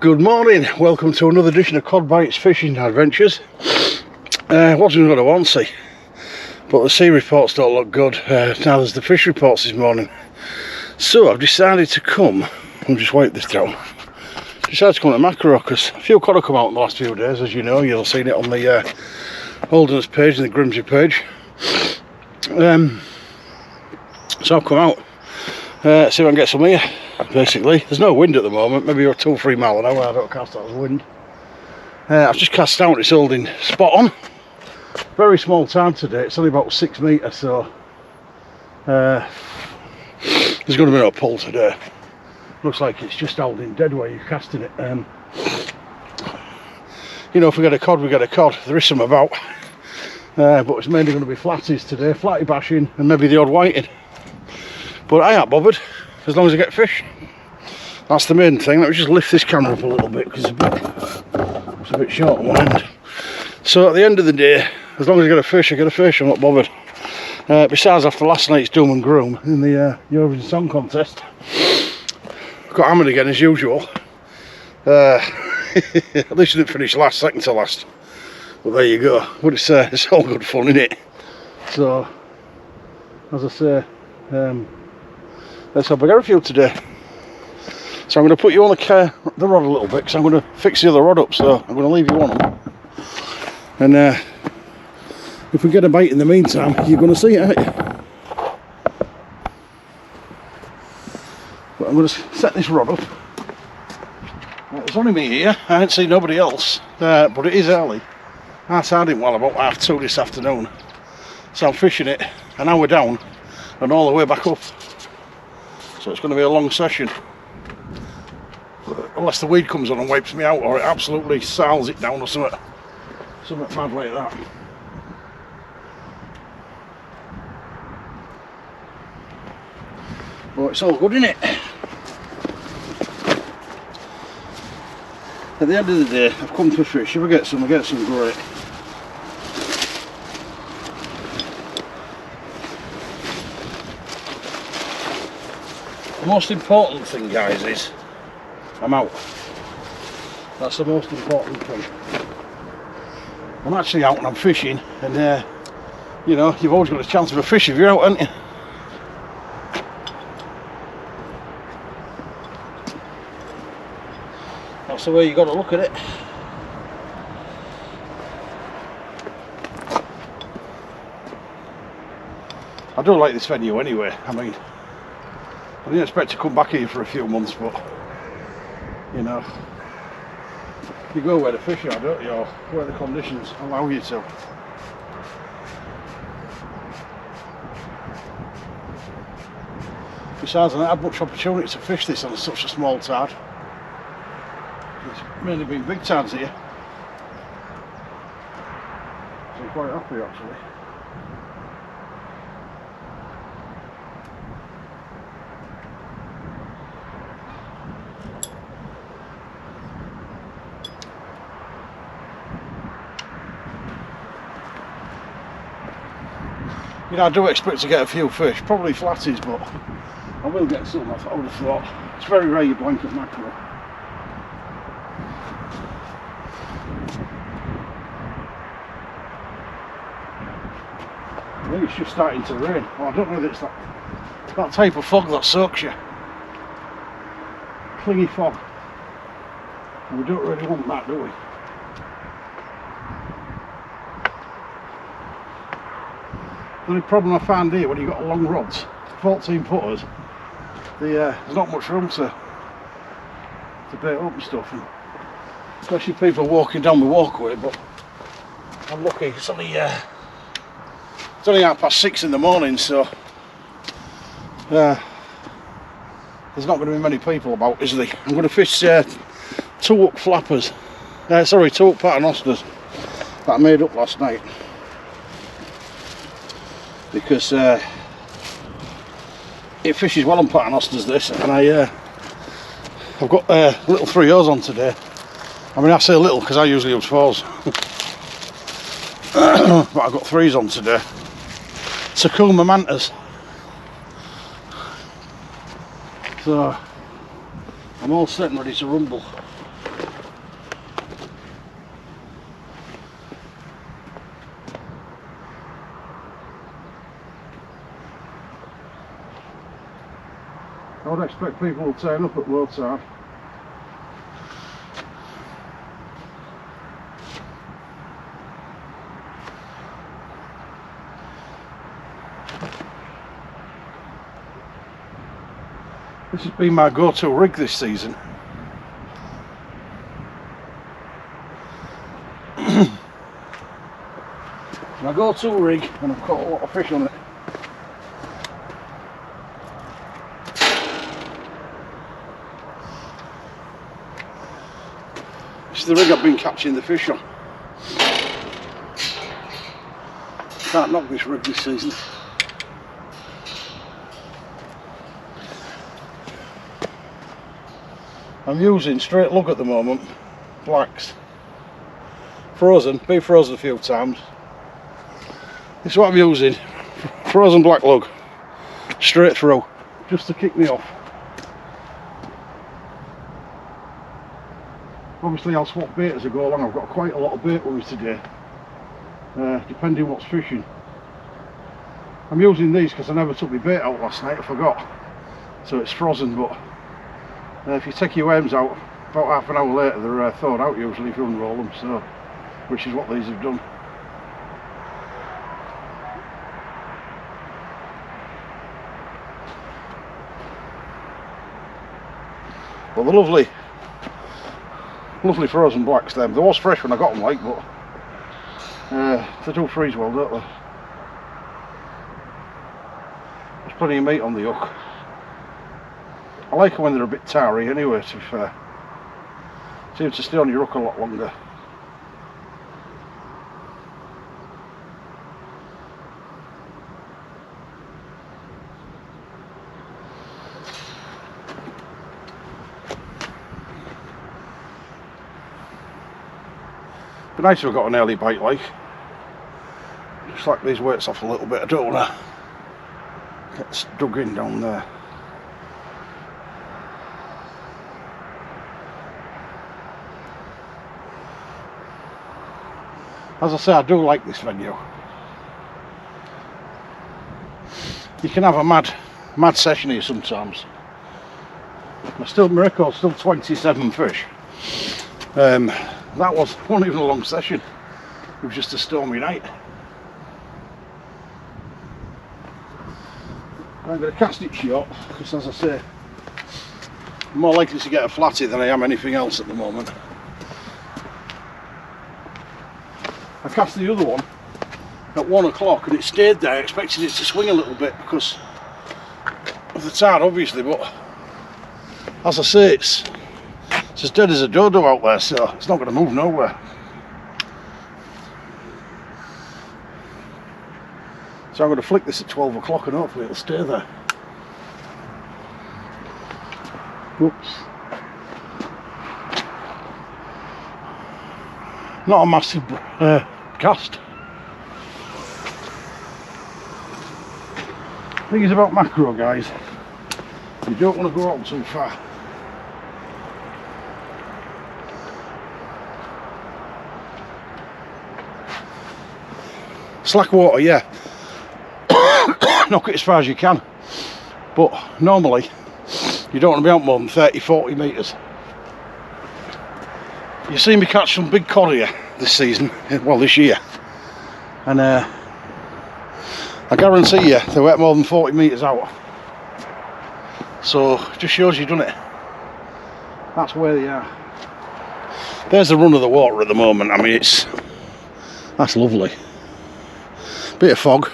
Good morning, welcome to another edition of Cod Bites Fishing Adventures. Wasn't going to want to see, but the sea reports don't look good. Now there's the fish reports this morning. So I've decided to come, I'll just wipe this down. Decided to come to Makro because a few cod have come out in the last few days, as you know. You'll have seen it on the Holderness page and the Grimsby page. So I've come out, see if I can get some here. Basically, there's no wind at the moment, maybe you're 2 or 3 miles an hour. I don't cast out as wind. I've just cast out, it's holding spot on. Very small time today, it's only about 6 metres, so there's going to be no pull today. Looks like it's just holding dead where you're casting it. You know, if we get a cod, we get a cod. There is some about, but it's mainly going to be flatties today, flatty bashing and maybe the odd whiting. But I ain't bothered, as long as I get fish. That's the main thing. Let me just lift this camera up a little bit because it's a bit short on one end. So at the end of the day, as long as I get a fish, I get a fish. I'm not bothered. Besides, after last night's doom and gloom in the Eurovision Song Contest, I got hammered again as usual. At least I didn't finish last, second to last. But there you go. But it's all good fun, isn't it? So, as I say, let's have a go for you today. So I'm going to put you on the rod a little bit because I'm going to fix the other rod up, so I'm going to leave you on them. And if we get a bite in the meantime, you're going to see it, aren't you? But I'm going to set this rod up. It's only me here, I ain't seen nobody else, but it is early. I started well about 2:30 this afternoon. So I'm fishing it an hour down and all the way back up. So it's going to be a long session. Unless the weed comes on and wipes me out, or it absolutely sails it down or something mad like that. But it's all good, isn't it? At the end of the day, I've come to fish. If I get some great. The most important thing, guys, is I'm out. That's the most important thing. I'm actually out and I'm fishing, and you know, you've always got a chance of a fish if you're out, haven't you? That's the way you got to look at it. I do like this venue anyway. I mean, I didn't expect to come back here for a few months, but you know, you go where the fish are, don't you, or where the conditions allow you to. Besides, I haven't had much opportunity to fish this on such a small tide. It's mainly been big tides here, so I'm quite happy actually. You know, I do expect to get a few fish, probably flatties, but I will get some, I would have thought. It's very rare you blanket mackerel. I think it's just starting to rain. Well, I don't know if it's that type of fog that soaks you. Clingy fog. And we don't really want that, do we? The only problem I found here, when you've got long rods, 14 footers, there's not much room to bait up and stuff, and especially people walking down the walkway. But I'm lucky, it's only 6:30 in the morning, so there's not going to be many people about, is there? I'm going to fish 2 hook flappers, 2 hook Paternosters that I made up last night. Because it fishes well on Paternosters, this, and I've got little 3/0s on today. I mean, I say little because I usually use 4s, but I've got 3s on today. Sakuma mantas. So I'm all set and ready to rumble. would expect people to turn up at low tide. This has been my go-to rig this season. My go-to rig, and I've caught a lot of fish on it. This is the rig I've been catching the fish on. Can't knock this rig this season. I'm using straight lug at the moment, blacks, frozen, been frozen a few times. This is what I'm using, frozen black lug, straight through, just to kick me off. Obviously I'll swap bait as I go along. I've got quite a lot of bait with me today, depending what's fishing. I'm using these because I never took my bait out last night, I forgot, so it's frozen, but if you take your worms out, about half an hour later they're thawed out usually if you unroll them, so, which is what these have done. But the lovely frozen blacks them. They was fresh when I got them, like, but they do freeze well, don't they? There's plenty of meat on the hook. I like them when they're a bit tarry anyway, to be fair. Seems to stay on your hook a lot longer. Be nice if I got an early bite, like. Just like these weights off a little bit. I don't want to get dug in down there. As I say, I do like this venue. You can have a mad session here sometimes. My record's still 27 fish. That wasn't even a long session. It was just a stormy night. I'm going to cast it short because, as I say, I'm more likely to get a flatty than I am anything else at the moment. I cast the other one at 1 o'clock and it stayed there. I expected it to swing a little bit because of the tide, obviously, but as I say, it's as dead as a dodo out there, so it's not going to move nowhere. So I'm going to flick this at 12 o'clock and hopefully it'll stay there. Whoops. Not a massive cast. Thing is about macro, guys, you don't want to go out too far. Slack water, yeah. Knock it as far as you can, but normally you don't want to be out more than 30-40 metres. You see me catch some big cod here this season, well this year, and I guarantee you they weren't more than 40 metres out, so it just shows you've done it. That's where they are. There's the run of the water at the moment. I mean, that's lovely. Bit of fog,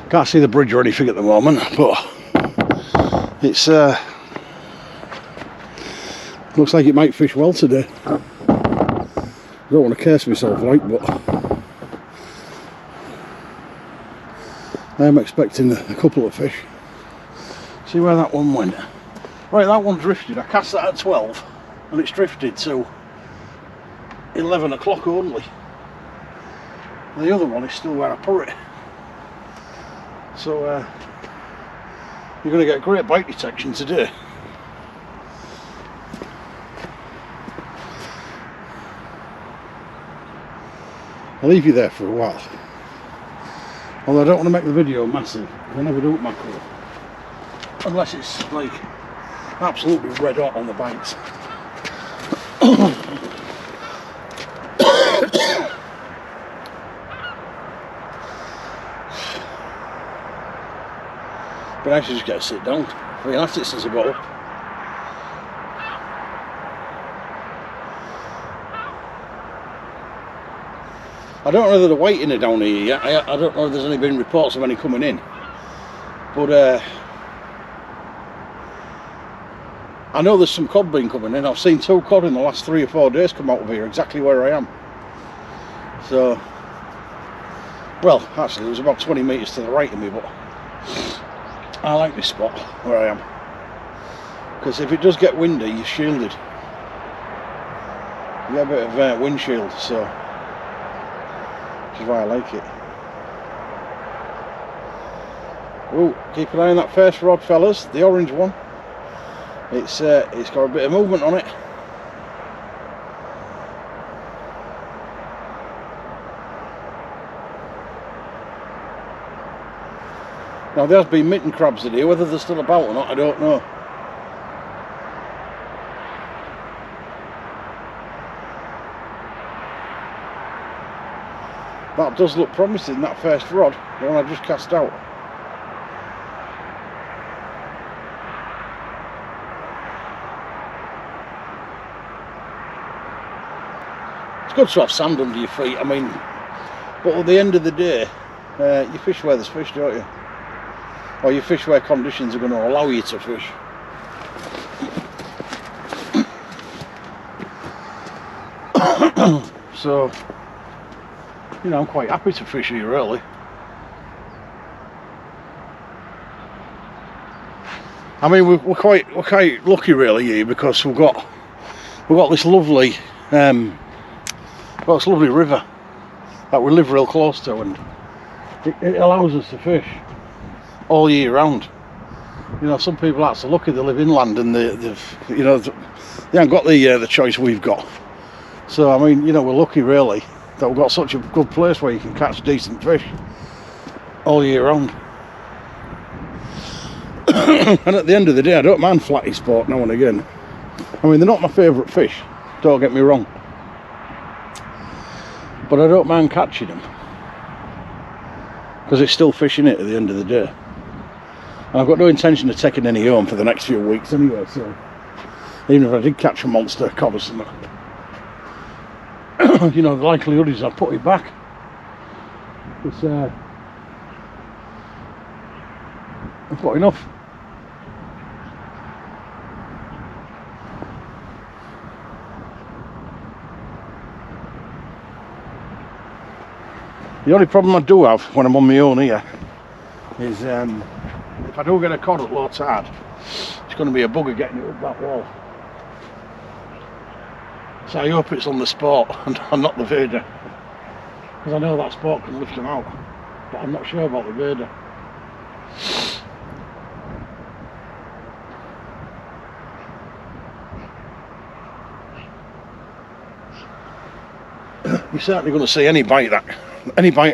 can't see the bridge or anything at the moment, but it's looks like it might fish well today. I don't want to curse myself, like, but I am expecting a couple of fish. See where that one went. Right, that one drifted. I cast that at 12 and it's drifted to 11 o'clock only. The other one is still where I put it. So you're going to get great bite detection today. I'll leave you there for a while. Although I don't want to make the video massive. I never do it macro. unless it's like absolutely red hot on the banks. But I should just get to sit down. I mean, that's it since I got up. I don't know whether they're waiting it down here yet. I don't know if there's been reports of any coming in. But I know there's some cod been coming in. I've seen 2 cod in the last 3 or 4 days come out of here, exactly where I am. So, well, actually, it was about 20 metres to the right of me, but I like this spot where I am. Because if it does get windy, you're shielded. You get a bit of windshield, so, which is why I like it. Oh, keep an eye on that first rod, fellas, the orange one. It's got a bit of movement on it. Now there's been mitten crabs in here, whether they're still about or not, I don't know. That does look promising, that first rod, the one I just cast out. It's good to have sand under your feet, I mean, but at the end of the day, you fish where there's fish, don't you? Or you fish where conditions are going to allow you to fish. So, you know, I'm quite happy to fish here, really. I mean, we're quite lucky, really, here, because we've got this lovely river that we live real close to, and it allows us to fish all year round. You know, some people are so lucky they live inland and they've you know, they haven't got the choice we've got. So I mean, you know, we're lucky really that we've got such a good place where you can catch decent fish all year round. And at the end of the day, I don't mind flatty sport now and again. I mean, they're not my favourite fish, don't get me wrong, but I don't mind catching them because it's still fishing it at the end of the day. And I've got no intention of taking any home for the next few weeks anyway, so even if I did catch a monster cod or something, you know, the likelihood is I'd put it back. It's I've got enough. The only problem I do have when I'm on my own here is if I do get a cod at low tide, it's going to be a bugger getting it up that wall. So I hope it's on the Sport and not the Vader, because I know that Sport can lift them out, but I'm not sure about the Vader. You're certainly going to see any bite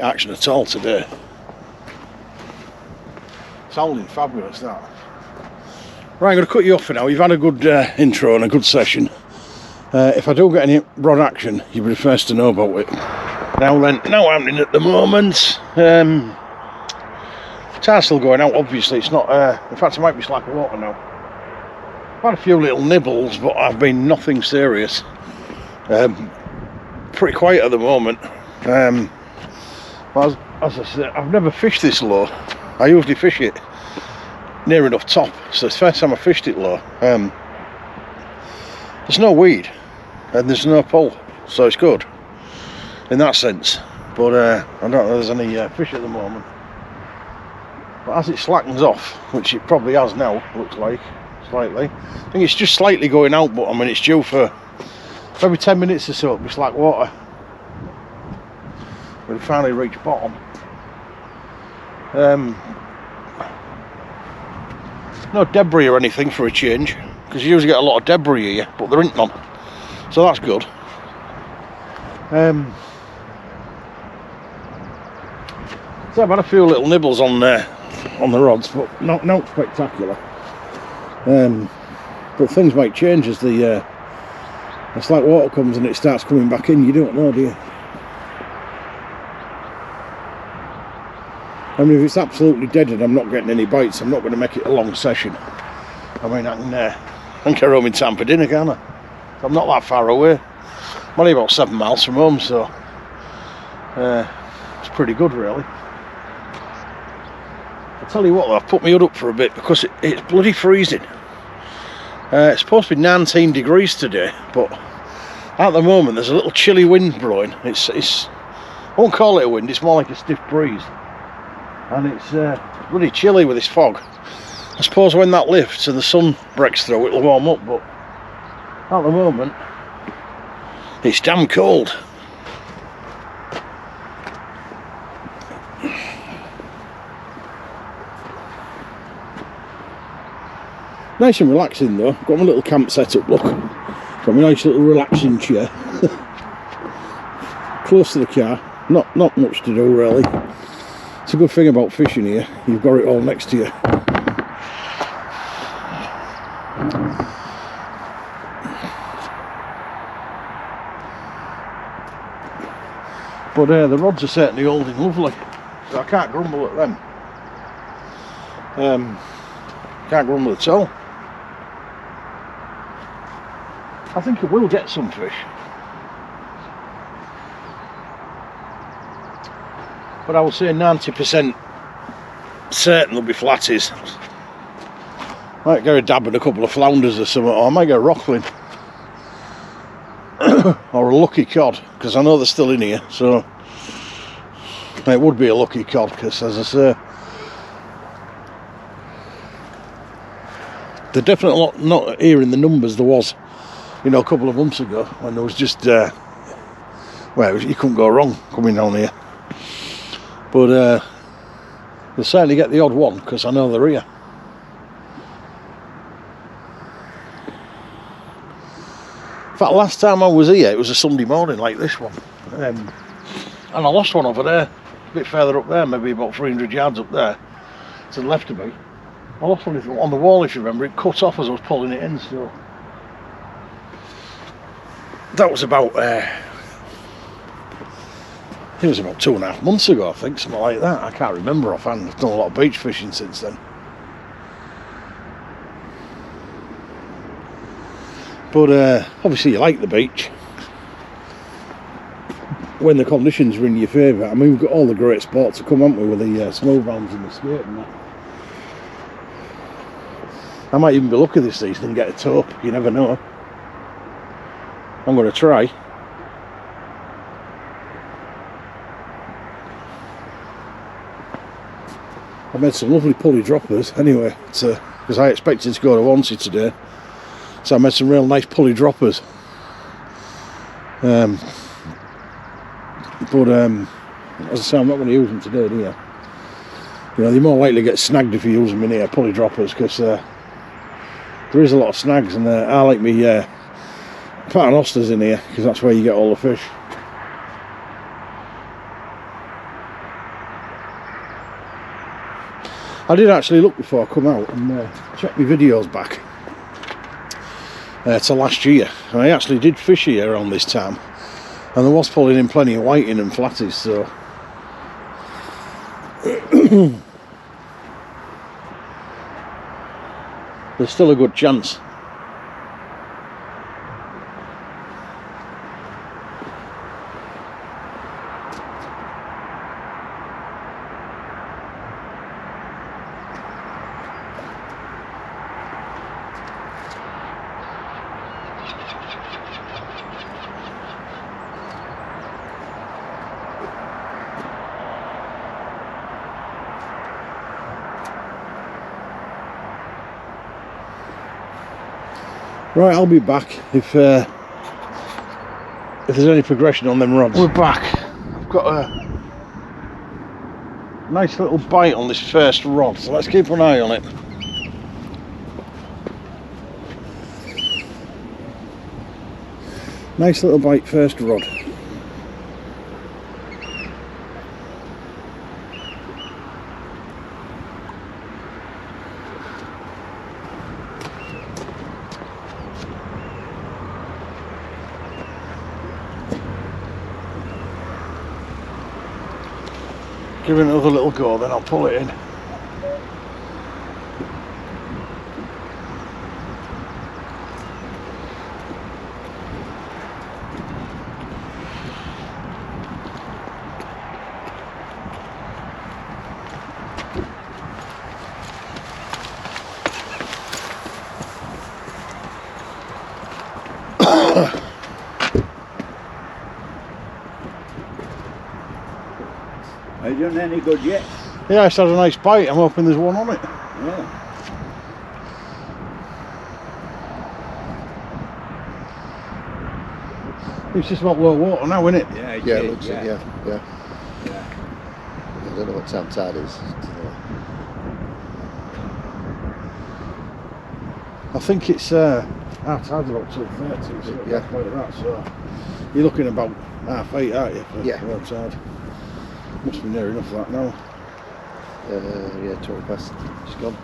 action at all today. Sounding fabulous, that. Right, I'm going to cut you off for now. You've had a good intro and a good session. If I do get any rod action, you'll be the first to know about it. Now then, now happening at the moment. Tide's still going out, obviously. It's not, in fact, it might be slack water now. I've had a few little nibbles, but I've been nothing serious. Pretty quiet at the moment. But as I said, I've never fished this low. I usually fish it near enough top, so it's the first time I fished it low. There's no weed and there's no pull, so it's good in that sense. But I don't know if there's any fish at the moment. But as it slackens off, which it probably has now, looks like, slightly. I think it's just slightly going out, but I mean it's due for every 10 minutes or so it'll be slack water. We'll finally reach bottom. No debris or anything for a change, because you usually get a lot of debris here, but there ain't none, so that's good. So I've had a few little nibbles on the rods, but not spectacular. But things might change as the it's like water comes and it starts coming back in. You don't know, do you? I mean, if it's absolutely dead and I'm not getting any bites, I'm not going to make it a long session. I mean, I can carry home in Tampa dinner, can't I? I'm not that far away. I'm only about 7 miles from home, so it's pretty good, really. I'll tell you what, though, I've put my hood up for a bit because it's bloody freezing. It's supposed to be 19 degrees today, but at the moment there's a little chilly wind blowing. It's I won't call it a wind, it's more like a stiff breeze. And it's bloody chilly with this fog. I suppose when that lifts and the sun breaks through, it'll warm up, but at the moment it's damn cold. Nice and relaxing though. Got my little camp set up, look. Got my nice little relaxing chair. Close to the car. Not much to do really. It's a good thing about fishing here, you've got it all next to you. But the rods are certainly holding lovely, so I can't grumble at them. Can't grumble at all. I think I will get some fish. But I will say 90% certain there'll be flatties. Might go a dab at a couple of flounders or something, or I might go rockling. Or a lucky cod, because I know they're still in here, so it would be a lucky cod, because as I say, they're definitely not here in the numbers there was, you know, a couple of months ago, when there was just, well, you couldn't go wrong coming down here. But you'll certainly get the odd one, because I know they're here. In fact, last time I was here, it was a Sunday morning like this one. And I lost one over there, a bit further up there, maybe about 300 yards up there, to the left of me. I lost one on the wall, if you remember. It cut off as I was pulling it in, so that was about it was about 2.5 months ago, I think, something like that. I can't remember offhand. I've done a lot of beach fishing since then. But obviously you like the beach when the conditions are in your favour. I mean, we've got all the great spots to come, haven't we, with the smooth rounds and the skate and that. I might even be lucky this season and get a taupe, you never know. I'm going to try. I made some lovely pulley droppers anyway, because I expected to go to Wanty today. So I made some real nice pulley droppers. But as I say, I'm not going to use them today, do you? You know, you're more likely to get snagged if you use them in here, pulley droppers, because there is a lot of snags, and I like me Paternosters in here, because that's where you get all the fish. I did actually look before I come out and check my videos back to last year. I actually did fish here around this time, and there was pulling in plenty of whiting and flatties, so there's still a good chance. Right, I'll be back if there's any progression on them rods. We're back. I've got a nice little bite on this first rod, so let's keep an eye on it. Nice little bite, first rod. give it another little go, then I'll pull it in. Are you doing any good yet? Yeah, it's had a nice bite. I'm hoping there's one on it. Yeah. It's just about low water now, isn't it? Yeah, Yeah, it looks it, yeah. I don't know what time tide is. I think it's our tide's about 2:30, so Yeah. like that. So you're looking about 8:30, aren't you? For Yeah. low tide. Must be near enough for that now. Yeah, 20 past. Just gone.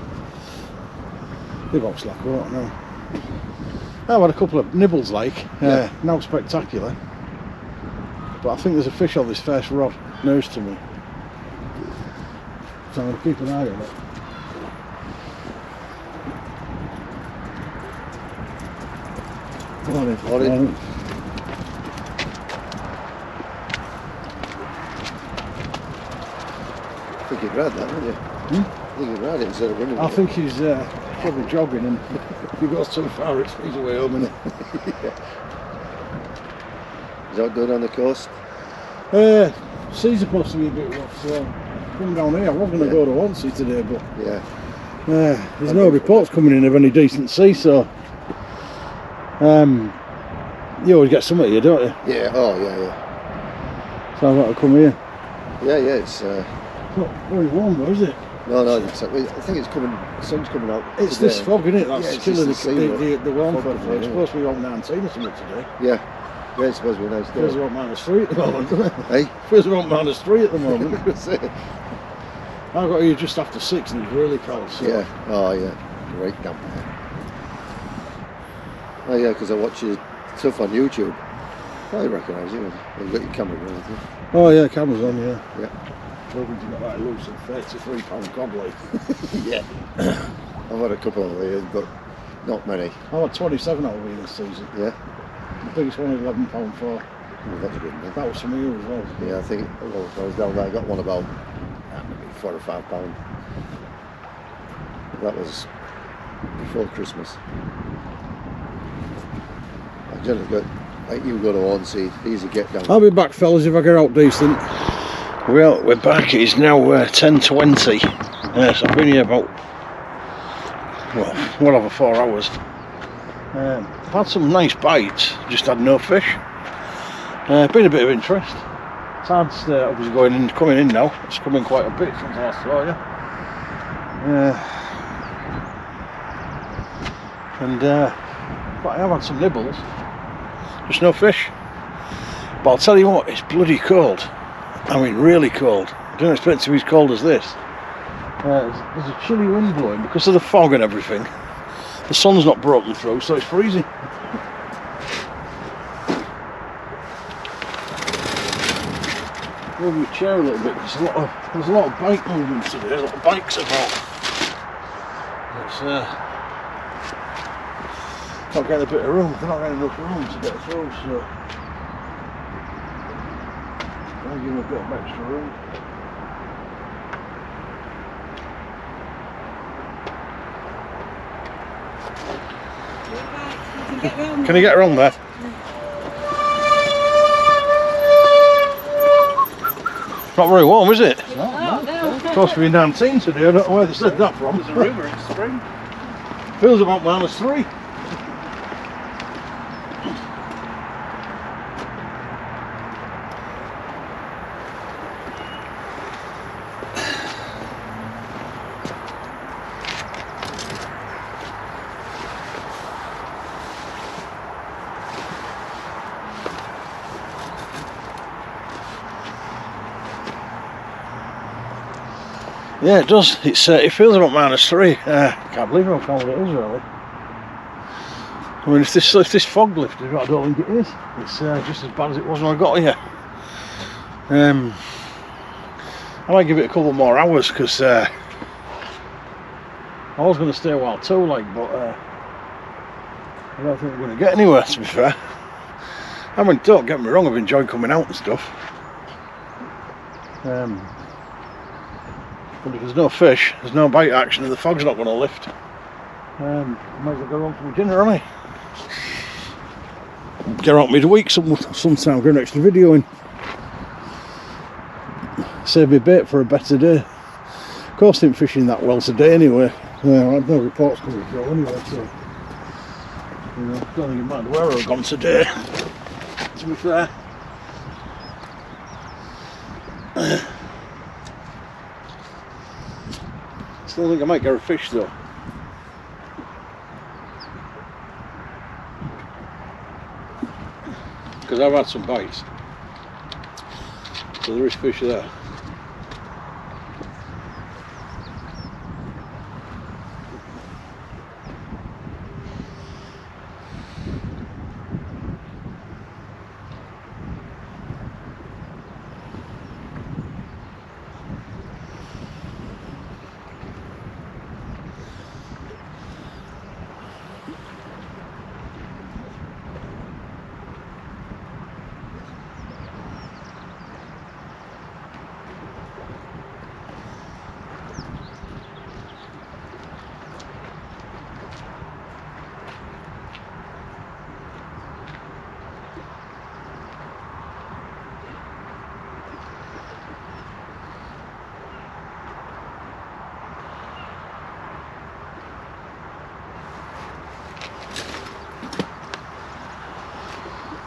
They've got slack water now. I've had a couple of nibbles, like not spectacular, but I think there's a fish on this first rod nearest to me, so I'm going to keep an eye on it. Morning. I think you'd ride that, wouldn't you? I think you'd ride it instead of running. I think he's probably jogging, and if he goes too far, he's away home, isn't Is that done on the coast? it? Sea's supposed to be a bit rough, so come down here. I was going to go to Onsey today, but there's no reports coming in of any decent sea, so you always get something here, don't you? Yeah, oh yeah. So I've got to come here. Yeah, it's Not very warm though, is it? no, it's, I think it's coming, the sun's coming out. It's today. this fog, isn't it? That's it's killing just the warm fog fog. coming It's in, supposed to be on 19 or something today. Yeah, it's supposed to be a nice Feels day. about -3 at the moment, doesn't it? Hey? Feels about -3 at the moment. That's it. I got here just after 6 and it's really cold. So. Yeah, oh yeah, great damp. Oh yeah, because I watch your stuff on YouTube. I recognise you. You've got your camera and everything. Oh yeah, camera's on, yeah. Yeah. Hoping to get that loose at £33 codley. Yeah. I've had a couple of these, but not many. I had 27 out of here this season. Yeah. The biggest one is £11.4. Well, that's a good one. That was from you as well. Yeah, I think well, when I was down there, I got one about maybe £4 or £5. That was before Christmas. I generally got, like you go to Hornsey, easy get down. I'll be back, fellas, if I get out decent. Well, we're back. It's now 10:20. So I've been here about, well over 4 hours. I've had some nice bites, just had no fish. Been a bit of interest. Tide's obviously coming in now. It's coming quite a bit since I last saw you. But I have had some nibbles. Just no fish. But I'll tell you what, it's bloody cold. I mean, really cold. I didn't expect it to be as cold as this. There's a chilly wind blowing because of the fog and everything. The sun's not broken through, so it's freezing. Move your chair a little bit. There's a lot of bike movement today. There's a lot of bikes about. It's not getting a bit of room. They're not getting enough room to get through, so I'll give them a bit of extra room. Can you get around there? Not very warm, is it? No. Supposed to be 19 today. I don't know where they said that from. There's a rumour it's spring. Feels about -3. Yeah, it does. It feels about -3. Can't believe how cold it is, really. I mean, if this fog lifted, I don't think it is. It's just as bad as it was when I got here. I might give it a couple more hours because I was going to stay a while too, like, but I don't think we're going to get anywhere, to be fair. I mean, don't get me wrong, I've enjoyed coming out and stuff. But if there's no fish, there's no bite action, and the fog's not going to lift. Might as well go home for dinner, haven't I? Get out midweek sometime, get an extra video in. Save me bait for a better day. Of course, I didn't fishing that well today anyway. I had no reports coming through anyway, so you know, don't think it mattered where I've gone today. To be fair. Still think I might get a fish though. Because I've had some bites. So there is fish there.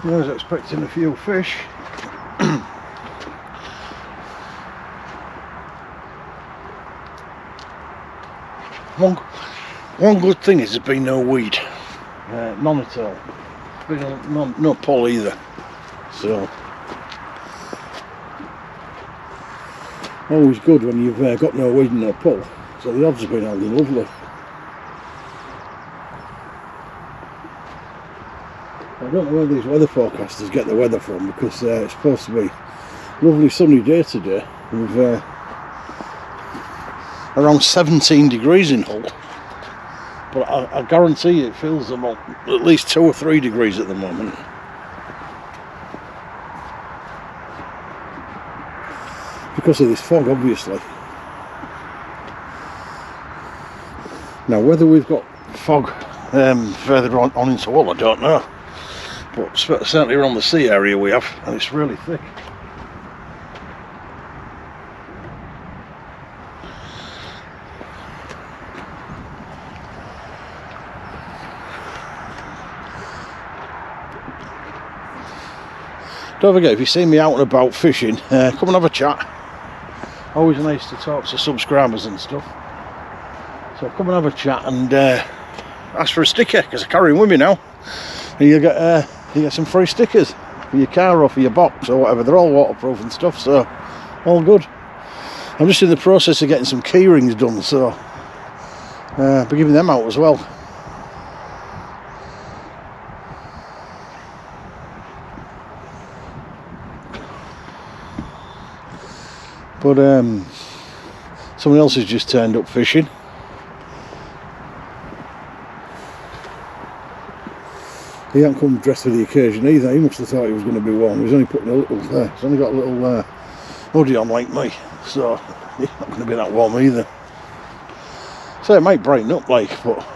I was expecting a few fish. One good thing is there's been no weed, none at all. There's been no pull either, so always good when you've got no weed and no pull. So the odds have been holding lovely. I don't know where these weather forecasters get the weather from, because it's supposed to be a lovely sunny day today with around 17 degrees in Hull, but I guarantee it feels them at least 2 or 3 degrees at the moment. Because of this fog, obviously. Now whether we've got fog further on into Hull, I don't know. But certainly around the sea area we have, and it's really thick. Don't forget, if you see me out and about fishing, come and have a chat. Always nice to talk to subscribers and stuff. So come and have a chat and ask for a sticker, because I carry them with me now. And you get some free stickers for your car or for your box or whatever. They're all waterproof and stuff, so all good. I'm just in the process of getting some key rings done, so I'll be giving them out as well. But someone else has just turned up fishing. He hadn't come dressed for the occasion either. He must have thought he was going to be warm. He was only putting a little, he's only got a little hoodie on like me, so he's not going to be that warm either. So it might brighten up like, but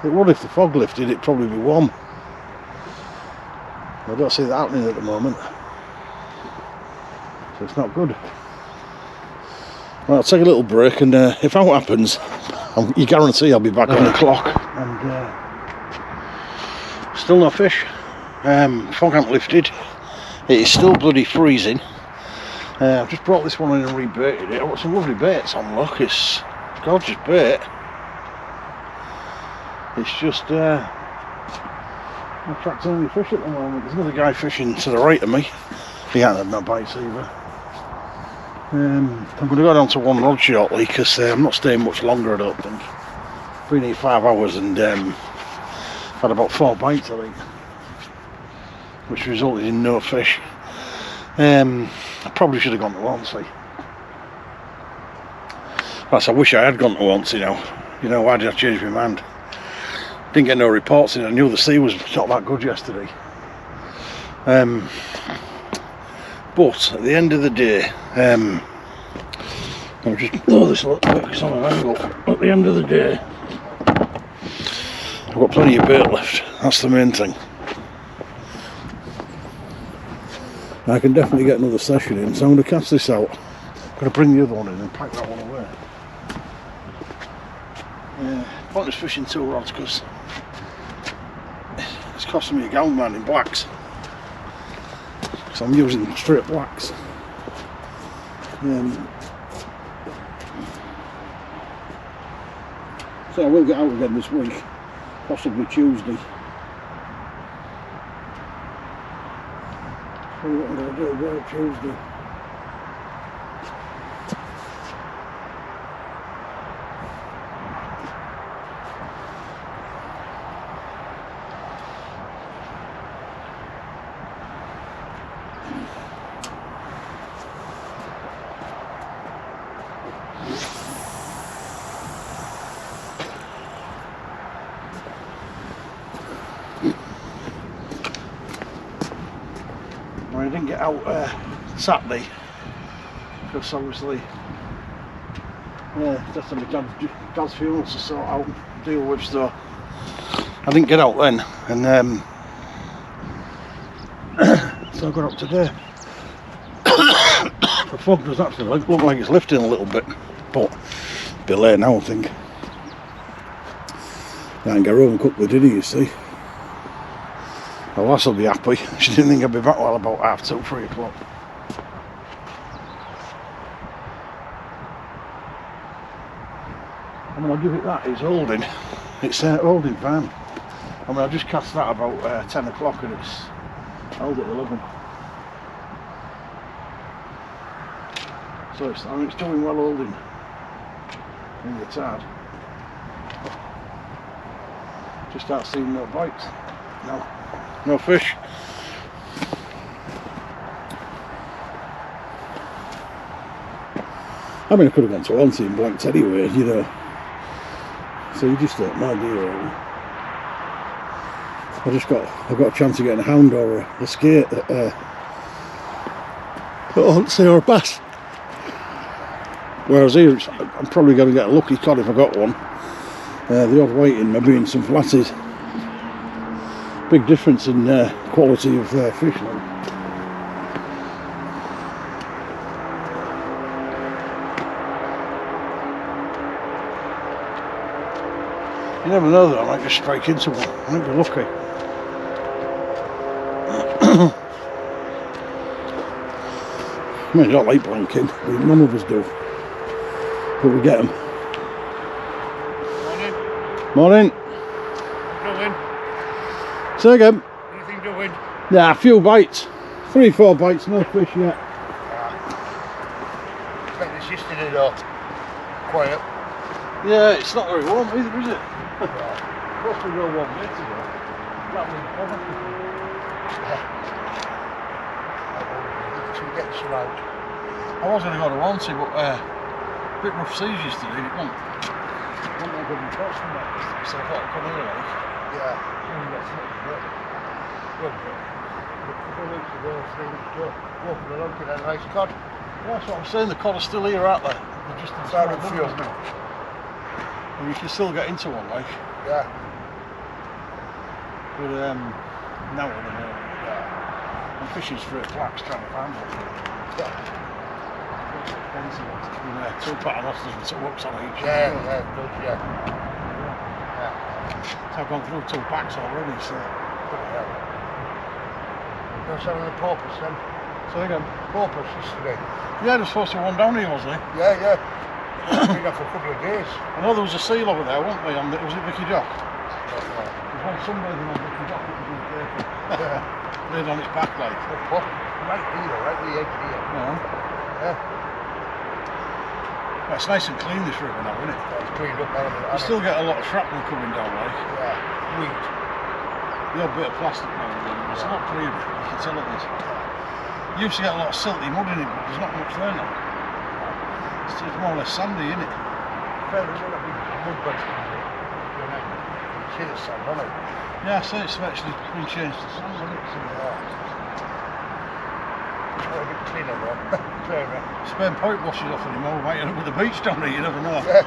it would if the fog lifted, it'd probably be warm. I don't see that happening at the moment, so it's not good. Well, I'll take a little break, and if that happens, you guarantee I'll be back on the clock. And still no fish. Fog hasn't lifted. It is still bloody freezing. I've just brought this one in and rebaited it. I've got some lovely baits on, look. It's gorgeous bait. It's just not attracting any fish at the moment. There's another guy fishing to the right of me. He hasn't had no bites either. I'm going to go down to one rod shortly, because I'm not staying much longer, I don't think. Been here 5 hours and had about 4 bites, I think, which resulted in no fish. I probably should have gone to Hornsey. That's, I wish I had gone to once, you know. You know, why did I change my mind? Didn't get no reports in. I knew the sea was not that good yesterday. But at the end of the day, I'll just lower this a little bit because I'm on an angle. At the end of the day, I've got plenty of bait left. That's the main thing. I can definitely get another session in, so I'm going to cast this out. I'm going to bring the other one in and pack that one away. Pointless fishing 2 rods because it's costing me a gallon man in blacks. So I'm using straight blacks. So I will get out again this week, possibly Tuesday. So what I'm going to do about Tuesday. I didn't get out Saturday because obviously that's my dad's funeral to sort out and deal with, so I didn't get out then, and so I got up today. The fog does actually look like it's lifting a little bit, but a bit late now I think. I can get home and cook the dinner, you see. Well, Lass will be happy. She didn't think I'd be back well about 2:30, 3 o'clock. I mean, I'll give it that, it's holding. It's holding fine. I mean, I just cast that about 10 o'clock and it's held at 11. So it's, I mean, it's doing well holding in the tide. Just start seeing no bites. No fish. I mean, I could have gone to Auntie and blanked anyway, you know. So you just don't know, do you, really? I've got a chance of getting a hound or a skate at Auntie or a bass. Whereas here, I'm probably going to get a lucky cod if I got one. The odd whiting, maybe in some flatties. Big difference in quality of fish now. You never know that I might just strike into one. I might be lucky. I mean, I don't like blanking, none of us do. But we get them. Morning. Morning. Going. Say again. Anything doing? Nah, a few bites. 3, 4 bites, no fish yet. Expect this yesterday though. Quiet. Yeah, it's not very warm either, is it? Supposed to be real warm later ago. That was To get some out. I was going to go to Wanty, but a bit rough seas yesterday. It wasn't no good reports from that yesterday, so I thought I'd come here like. Yeah. Got something to do. Good. A couple of weeks ago, 3 weeks ago, walking along to that nice cod. Yeah, that's what I'm saying, the cod are still here, aren't they? They're just in Far small afield. numbers now. And you can still get into one, like. Yeah. But now we're in there. I'm fishing straight flats trying to find one. Yeah. It's expensive. And, 2 Paternosters with 2 hooks on each. Yeah, good, yeah. So I've gone through 2 packs already, so. You're selling the porpoise then? So again. Porpoise yesterday. Yeah, there's supposed to be one down here, wasn't there? Yeah. Been there for a couple of days. I know there was a seal over there, wasn't there? Was it Vicky Dock? There's one sunbathing on Vicky Dock that was in paper. Yeah. Laid on its back like. Right here, right at the edge here. Yeah. Yeah. Well, it's nice and clean this river now, isn't it? It's cleaned up. You still get a lot of shrapnel coming down, like. Yeah. Wheat. The odd bit of plastic now and then. It's not clear, you can tell it is. You used to get a lot of silty mud in it, but there's not much there now. It's more or less sandy, isn't it? further in a big mud bed. See the sand on it. Yeah, I see it's actually been changed to sand, hasn't it? So, it's got a bit cleaner though. Clearer. Spain Point washes off anymore, might end up with the beach down there, you never know. Yeah.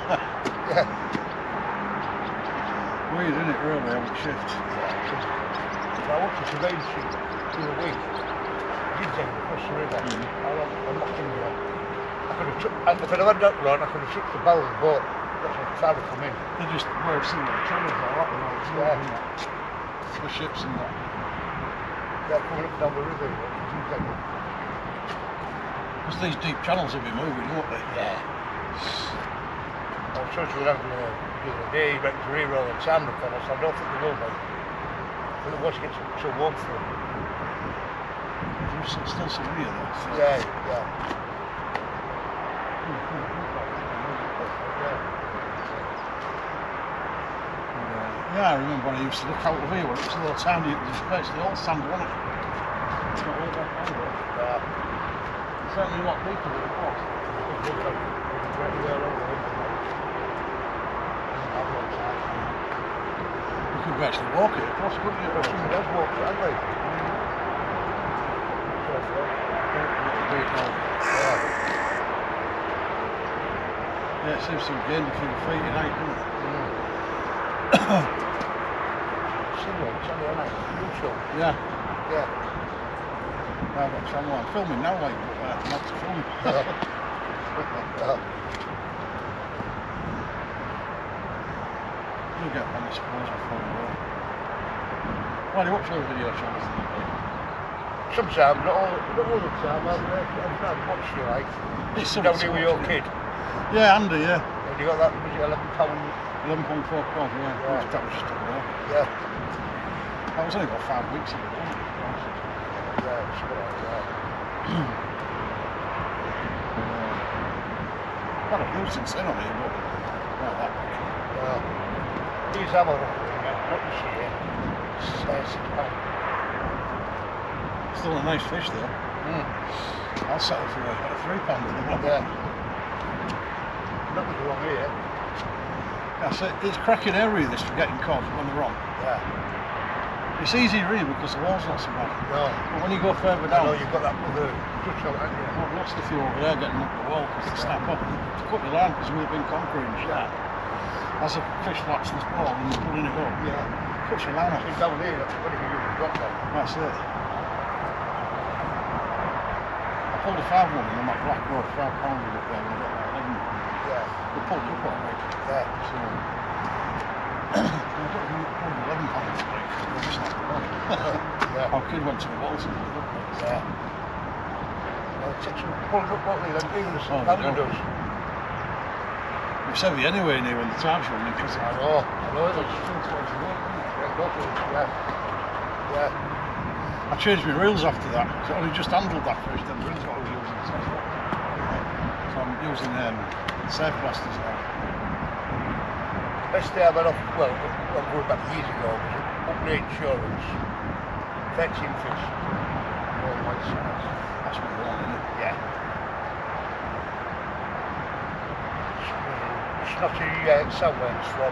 Weird, isn't it, really, how it shifts? I went to survey the ship the other week. I did take it across the river. I'm not in there. If I'd have had that run, I could have took the bow of the boat. That's how far they come in. They just wear similar channels like that, you know, it's moving that. For ships and that. They're coming up down the river. Because these deep channels will be moving, won't they? Yeah. I was talking to them the other day, he went to re-roll the sand up on us. I don't think they will be. But it was getting so warm for them. There's still some here though. So. Yeah. Yeah, I remember when I used to look out of here when it was a little tiny, it was basically all sand, wasn't it? It's not all that kind of it. It's certainly a lot deeper than it was. You could actually walk it across, couldn't you? Somebody else walked it, hadn't they? Yeah, it seems to have gained a few feet in height, doesn't it? Yeah. I've got channel. I'm filming now, like, but not to film. You'll get one, I suppose, before you go. Why do you watch those video channels? Sometimes, not all the time. I've watched you, like. It's down here with your kid. Yeah, Andy, yeah. And you got that, was it £11? 11.4 quid, yeah. That was just up there. Yeah. That was only about 5 weeks ago, wasn't it? Yeah, it's good, I've had a few since then on here, but not that much. These ammo, not this year, £6. Still a nice fish though. I'll settle for a £3 in the one. Yeah. Not with the wrong here. That's it. It's cracking area this for getting caught when they're wrong. Yeah. It's easy really because the wall's not so bad. No. But when you go further down, I know you've got that other touch on it, haven't you? I've lost a few over there getting up the wall because they snap up. To cut your line because we've been conquering and shit. As a fish flaps this ball and you're pulling it up, cuts your line off. So down here, that's what you can drop that. That's it. I pulled a 5 one on that black road, 5 pounder up there, and I got like 11. Yeah. They pulled it up all right. Yeah. So, I don't think it pulled 11 pounds to break because it snapped it off. Yeah. Our kid went to the walls and pulled it up. Yeah. Well, it takes them pulling up, won't they? Even the pounder does. It's heavy anyway near when the tide's running because I know it is. Yeah. I changed my reels after that, so I only just handled that fish, then the reels what I was using. So I'm using Surfblasters now. Best day I've had off, well, going back years ago, was upgrade insurance, fetching fish, all my size. That's what you want, isn't it? Yeah. Snotty saltworms from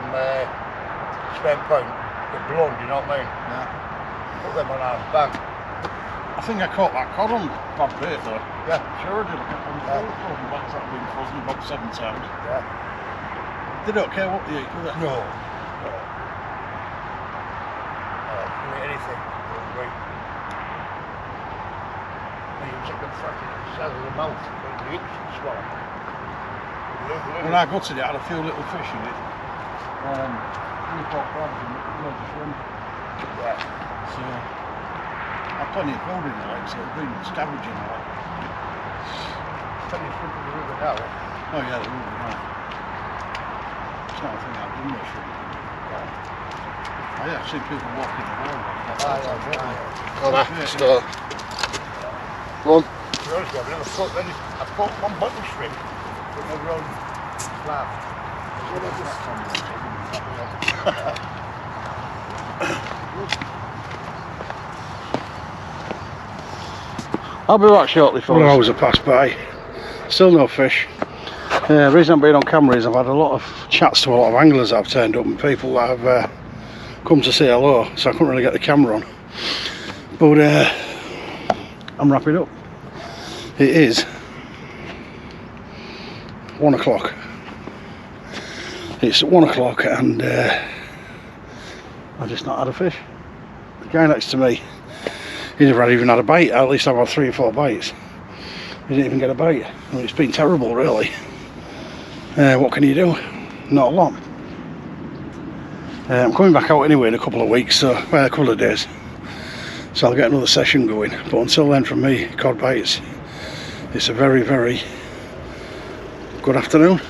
Spain Point, they're blown, do you know what I mean? Yeah. Put them on our bag. I think I caught that cod on bad bait though. Yeah. Sure I did. I was frozen back, that had been frozen about 7 times. Yeah. They don't care what they eat, do they? No. Do anything. Great. You can take them fucking out of the mouth, the hips and swallow. When I got to it, I had a few little fish in it. 3 or 4 crabs and loads of shrimp. Yeah. So, I had plenty of food in the lake, so it's been scavenging a lot. Plenty of shrimp in the river now. Oh yeah, they will be now. It's not a thing I've done much shrimp. I have seen people walking the wall like that. Oh, that's start. Come on. To be honest with you, I've caught one bottle shrimp, but never on flat. I'll be back shortly, folks. 1 hour passed by, still no fish. The reason I'm being on camera is I've had a lot of chats to a lot of anglers that have turned up and people that have come to say hello, so I couldn't really get the camera on. But I'm wrapping up. It is 1 o'clock. It's 1 o'clock and I've just not had a fish. The guy next to me, he never even had a bite. At least I've had 3 or 4 bites. He didn't even get a bite. I mean, it's been terrible, really. What can you do? Not a lot. I'm coming back out anyway in a couple of weeks, so well, a couple of days. So I'll get another session going. But until then, from me, cod bites, it's a very, very good afternoon.